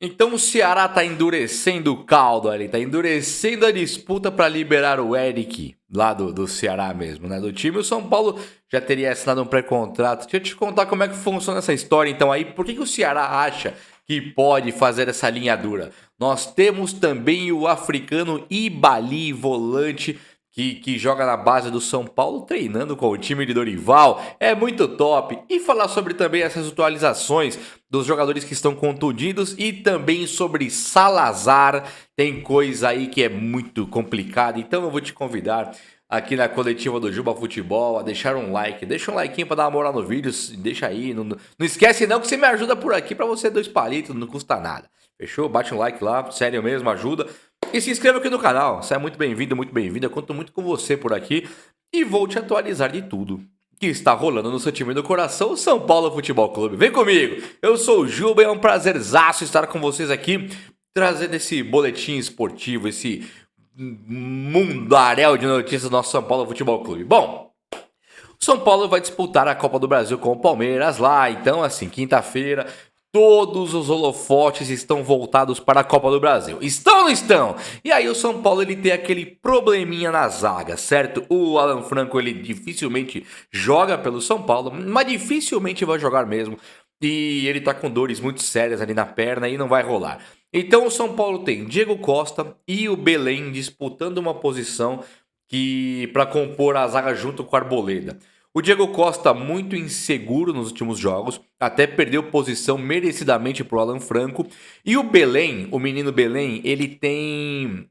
Então o Ceará tá endurecendo o caldo ali, tá endurecendo a disputa para liberar o Eric, lá do Ceará mesmo, né? Do time. O São Paulo já teria assinado um pré-contrato. Deixa eu te contar como é que funciona essa história, então aí. Por que o Ceará acha que pode fazer essa linha dura? Nós temos também o africano Ibali, volante, que joga na base do São Paulo, treinando com o time de Dorival. É muito top. E falar sobre também essas atualizações dos jogadores que estão contundidos e também sobre Salazar. Tem coisa aí que é muito complicada. Então eu vou te convidar aqui na coletiva do Juba Futebol a deixar um like. Deixa um like para dar uma moral no vídeo. Deixa aí. Não esquece não que você me ajuda por aqui para você 2 palitos. Não custa nada. Fechou? Bate um like lá. Sério mesmo, ajuda. E se inscreva aqui no canal. Você é muito bem-vindo, muito bem-vinda. Eu conto muito com você por aqui. E vou te atualizar de tudo que está rolando no seu time do coração, o São Paulo Futebol Clube. Vem comigo, eu sou o Juba e é um prazerzaço estar com vocês aqui, trazendo esse boletim esportivo, esse mundaréu de notícias do nosso São Paulo Futebol Clube. Bom, o São Paulo vai disputar a Copa do Brasil com o Palmeiras lá, então assim, quinta-feira, todos os holofotes estão voltados para a Copa do Brasil. Estão ou não estão? E aí o São Paulo ele tem aquele probleminha na zaga, certo? O Alan Franco ele dificilmente joga pelo São Paulo, mas dificilmente vai jogar mesmo. E ele tá com dores muito sérias ali na perna e não vai rolar. Então o São Paulo tem Diego Costa e o Belém disputando uma posição que para compor a zaga junto com o Arboleda. O Diego Costa muito inseguro nos últimos jogos, até perdeu posição merecidamente para o Alan Franco. E o Belém, o menino Belém, ele tem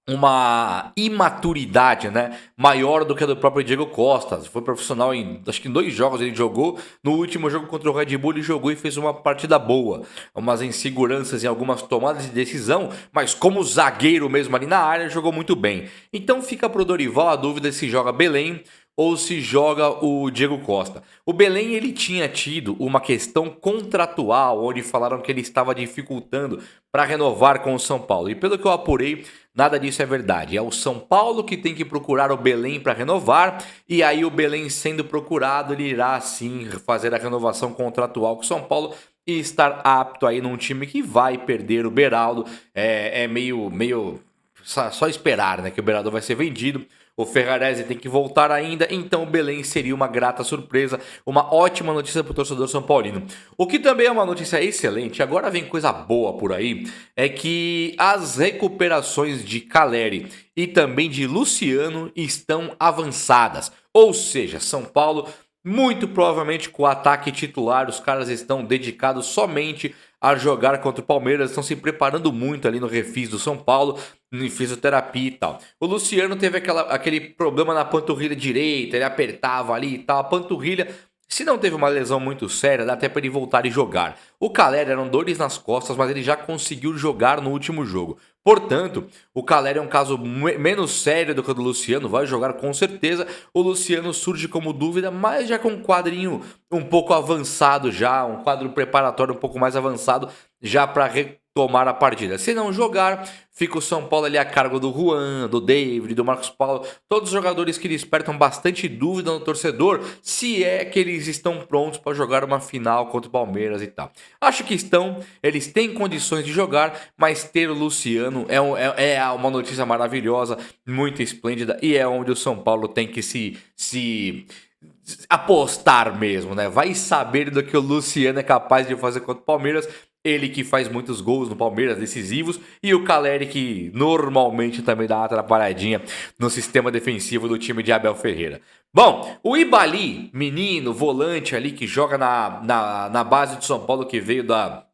uma imaturidade, né, maior do que a do próprio Diego Costa. Foi profissional em, acho que em 2 jogos ele jogou. No último jogo contra o Red Bull ele jogou e fez uma partida boa. Umas inseguranças em algumas tomadas de decisão, mas como zagueiro mesmo ali na área, jogou muito bem. Então fica pro Dorival a dúvida se joga Belém ou se joga o Diego Costa. O Belém ele tinha tido uma questão contratual, onde falaram que ele estava dificultando para renovar com o São Paulo. E pelo que eu apurei, nada disso é verdade. É o São Paulo que tem que procurar o Belém para renovar, e aí o Belém sendo procurado, ele irá sim fazer a renovação contratual com o São Paulo e estar apto aí num time que vai perder o Beraldo. É meio só esperar, né, que o Beraldo vai ser vendido. O Ferrarese tem que voltar ainda, então o Belém seria uma grata surpresa, uma ótima notícia para o torcedor são paulino. O que também é uma notícia excelente, agora vem coisa boa por aí, é que as recuperações de Caleri e também de Luciano estão avançadas. Ou seja, São Paulo, muito provavelmente com o ataque titular, os caras estão dedicados somente a jogar contra o Palmeiras, estão se preparando muito ali no refis do São Paulo, em fisioterapia e tal. O Luciano teve aquele problema na panturrilha direita, ele apertava ali e tal, a panturrilha. Se não teve uma lesão muito séria, dá até para ele voltar e jogar. O Caleri eram dores nas costas, mas ele já conseguiu jogar no último jogo. Portanto, o Caleri é um caso menos sério do que o do Luciano, vai jogar com certeza. O Luciano surge como dúvida, mas já com um quadrinho um pouco avançado já, um quadro preparatório um pouco mais avançado já para retomar a partida. Se não jogar, fica o São Paulo ali a cargo do Juan, do David, do Marcos Paulo, todos os jogadores que despertam bastante dúvida no torcedor se é que eles estão prontos para jogar uma final contra o Palmeiras e tal. Acho que estão, eles têm condições de jogar, mas ter o Luciano é uma notícia maravilhosa, muito esplêndida e é onde o São Paulo tem que se apostar mesmo, né? Vai saber do que o Luciano é capaz de fazer contra o Palmeiras. Ele que faz muitos gols no Palmeiras, decisivos, e o Caleri que normalmente também dá uma atrapalhadinha no sistema defensivo do time de Abel Ferreira. Bom, o Ibali, menino, volante ali que joga na base do São Paulo, que veio da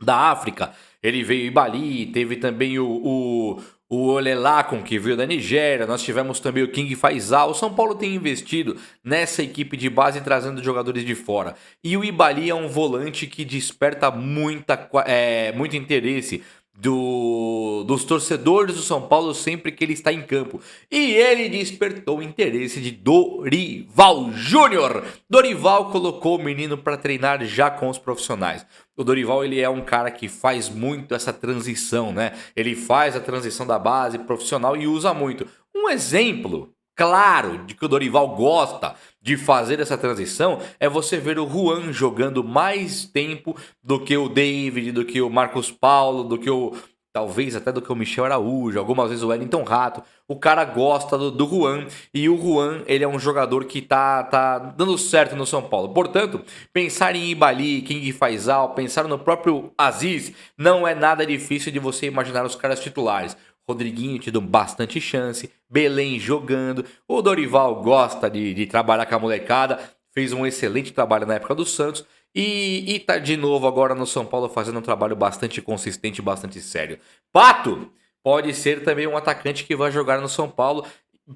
África, ele veio Ibali, teve também o Olelakon, que veio da Nigéria, nós tivemos também o King Faisal. O São Paulo tem investido nessa equipe de base trazendo jogadores de fora. E o Ibali é um volante que desperta muito interesse dos torcedores do São Paulo sempre que ele está em campo. E ele despertou o interesse de Dorival Júnior. Dorival colocou o menino para treinar já com os profissionais. O Dorival ele é um cara que faz muito essa transição, né? Ele faz a transição da base profissional e usa muito. Um exemplo claro de que o Dorival gosta de fazer essa transição é você ver o Juan jogando mais tempo do que o David, do que o Marcos Paulo, do que o talvez até do que o Michel Araújo, algumas vezes o Wellington Rato. O cara gosta do Juan e o Juan, ele é um jogador que tá dando certo no São Paulo. Portanto, pensar em Ibali, King Faisal, pensar no próprio Aziz, não é nada difícil de você imaginar os caras titulares. Rodriguinho te dando bastante chance, Belém jogando, o Dorival gosta de trabalhar com a molecada, fez um excelente trabalho na época do Santos e tá de novo agora no São Paulo fazendo um trabalho bastante consistente, bastante sério. Pato pode ser também um atacante que vai jogar no São Paulo,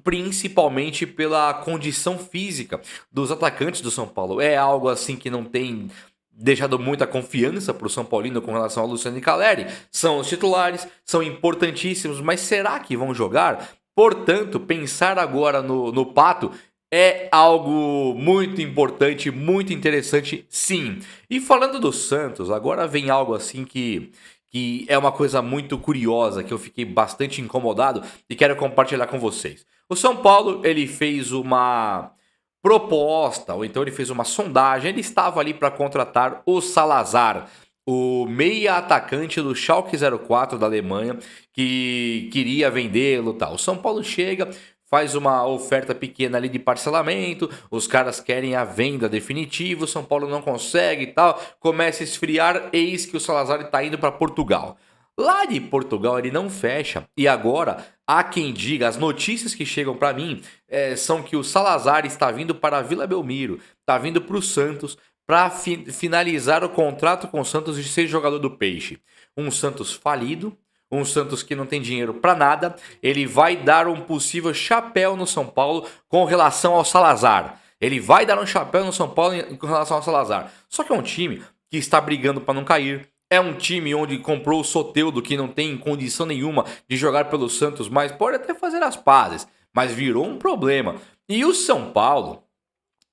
principalmente pela condição física dos atacantes do São Paulo. É algo assim que não tem deixado muita confiança para o São Paulino com relação ao Luciano e Caleri. São os titulares, são importantíssimos, mas será que vão jogar? Portanto, pensar agora no Pato é algo muito importante, muito interessante, sim. E falando do Santos, agora vem algo assim que é uma coisa muito curiosa, que eu fiquei bastante incomodado e quero compartilhar com vocês. O São Paulo, ele fez uma proposta, ou então ele fez uma sondagem, ele estava ali para contratar o Salazar, o meia atacante do Schalke 04 da Alemanha, que queria vendê-lo, tal. O São Paulo chega, faz uma oferta pequena ali de parcelamento, os caras querem a venda definitiva, o São Paulo não consegue e tal, começa a esfriar, eis que o Salazar está indo para Portugal. Lá de Portugal ele não fecha. E agora, há quem diga, as notícias que chegam para mim são que o Salazar está vindo para a Vila Belmiro, está vindo para o Santos para finalizar o contrato com o Santos de ser jogador do Peixe. Um Santos falido, um Santos que não tem dinheiro para nada. Ele vai dar um possível chapéu no São Paulo com relação ao Salazar. Ele vai dar um chapéu no São Paulo com relação ao Salazar. Só que é um time que está brigando para não cair. É um time onde comprou o Soteldo, que não tem condição nenhuma de jogar pelo Santos, mas pode até fazer as pazes. Mas virou um problema. E o São Paulo,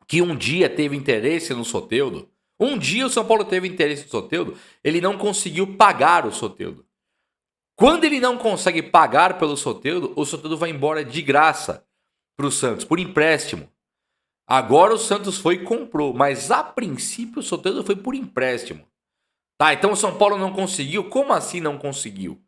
que um dia teve interesse no Soteldo, um dia o São Paulo teve interesse no Soteldo, ele não conseguiu pagar o Soteldo. Quando ele não consegue pagar pelo Soteldo, o Soteldo vai embora de graça para o Santos, por empréstimo. Agora o Santos foi e comprou, mas a princípio o Soteldo foi por empréstimo. Tá, então o São Paulo não conseguiu? Como assim não conseguiu?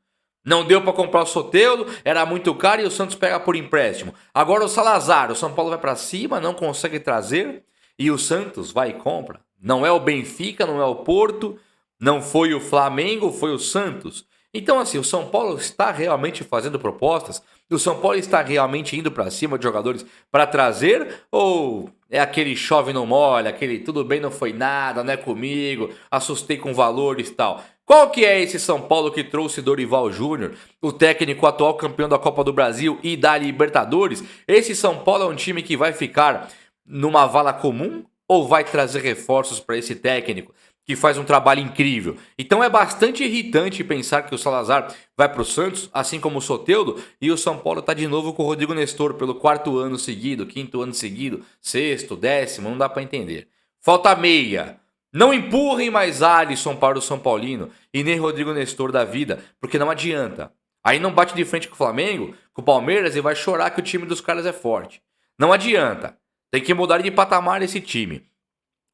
Não deu para comprar o Soteldo, era muito caro e o Santos pega por empréstimo. Agora o Salazar, o São Paulo vai para cima, não consegue trazer e o Santos vai e compra. Não é o Benfica, não é o Porto, não foi o Flamengo, foi o Santos. Então assim, o São Paulo está realmente fazendo propostas? O São Paulo está realmente indo para cima de jogadores para trazer? Ou é aquele chove não molha, aquele tudo bem não foi nada, não é comigo, assustei com valores e tal? Qual que é esse São Paulo que trouxe Dorival Júnior, o técnico atual campeão da Copa do Brasil e da Libertadores? Esse São Paulo é um time que vai ficar numa vala comum ou vai trazer reforços para esse técnico que faz um trabalho incrível? Então é bastante irritante pensar que o Salazar vai para o Santos, assim como o Soteldo, e o São Paulo está de novo com o Rodrigo Nestor pelo quarto ano seguido, quinto ano seguido, sexto, décimo, não dá para entender. Falta meia. Não empurrem mais Alisson para o São Paulino e nem Rodrigo Nestor da vida, porque não adianta. Aí não bate de frente com o Flamengo, com o Palmeiras e vai chorar que o time dos caras é forte. Não adianta. Tem que mudar de patamar esse time.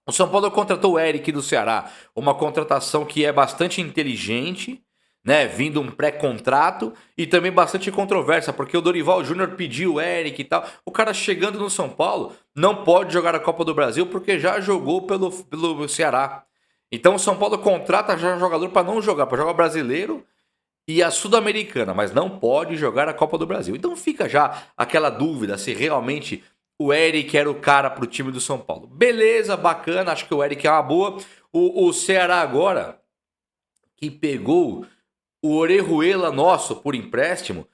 O São Paulo contratou o Eric do Ceará, uma contratação que é bastante inteligente, né? Vindo um pré-contrato e também bastante controversa, porque o Dorival Júnior pediu o Eric e tal. O cara chegando no São Paulo não pode jogar a Copa do Brasil porque já jogou pelo Ceará. Então o São Paulo contrata já jogador para não jogar, para jogar brasileiro e a Sul-Americana, mas não pode jogar a Copa do Brasil. Então fica já aquela dúvida se realmente o Eric era o cara pro time do São Paulo. Beleza, bacana, acho que o Eric é uma boa. O Ceará agora, que pegou o Orejuela nosso por empréstimo,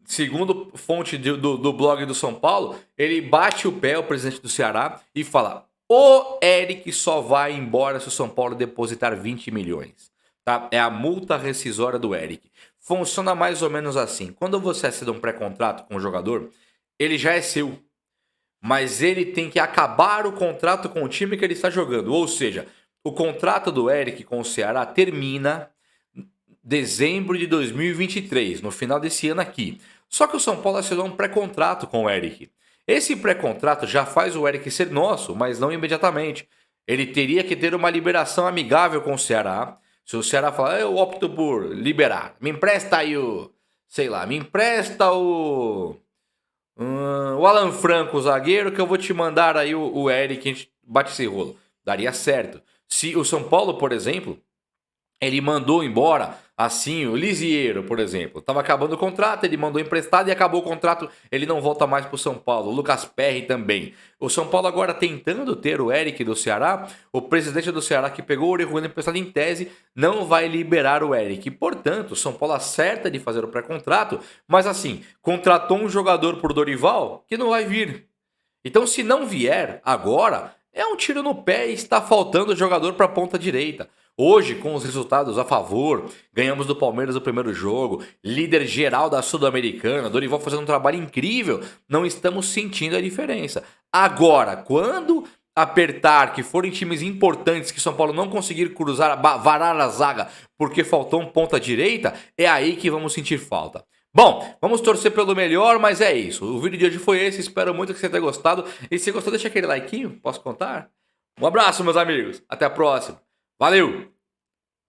segundo fonte do blog do São Paulo, ele bate o pé, o presidente do Ceará, e fala: o Eric só vai embora se o São Paulo depositar 20 milhões. Tá? É a multa rescisória do Eric. Funciona mais ou menos assim. Quando você assina um pré-contrato com o jogador, ele já é seu. Mas ele tem que acabar o contrato com o time que ele está jogando. Ou seja, o contrato do Eric com o Ceará termina em dezembro de 2023, no final desse ano aqui. Só que o São Paulo assinou um pré-contrato com o Eric. Esse pré-contrato já faz o Eric ser nosso, mas não imediatamente. Ele teria que ter uma liberação amigável com o Ceará. Se o Ceará falar, eu opto por liberar, me empresta aí o, sei lá, me empresta o Alan Franco, o zagueiro, que eu vou te mandar aí o Eric, a gente bate esse rolo. Daria certo. Se o São Paulo, por exemplo, ele mandou embora, assim, o Lisieiro, por exemplo. Tava acabando o contrato, ele mandou emprestado e acabou o contrato, ele não volta mais pro São Paulo. O Lucas Perry também. O São Paulo agora tentando ter o Eric do Ceará, o presidente do Ceará que pegou o Orejuela emprestado em tese, não vai liberar o Eric. Portanto, o São Paulo acerta de fazer o pré-contrato, mas assim, contratou um jogador por Dorival que não vai vir. Então, se não vier agora, é um tiro no pé e está faltando jogador para a ponta direita. Hoje, com os resultados a favor, ganhamos do Palmeiras o primeiro jogo, líder geral da Sul-Americana, Dorival fazendo um trabalho incrível, não estamos sentindo a diferença. Agora, quando apertar, que forem times importantes que São Paulo não conseguir cruzar, varar a zaga porque faltou um ponta direita, é aí que vamos sentir falta. Bom, vamos torcer pelo melhor, mas é isso. O vídeo de hoje foi esse, espero muito que você tenha gostado. E se gostou, deixa aquele like, posso contar? Um abraço, meus amigos. Até a próxima. Valeu!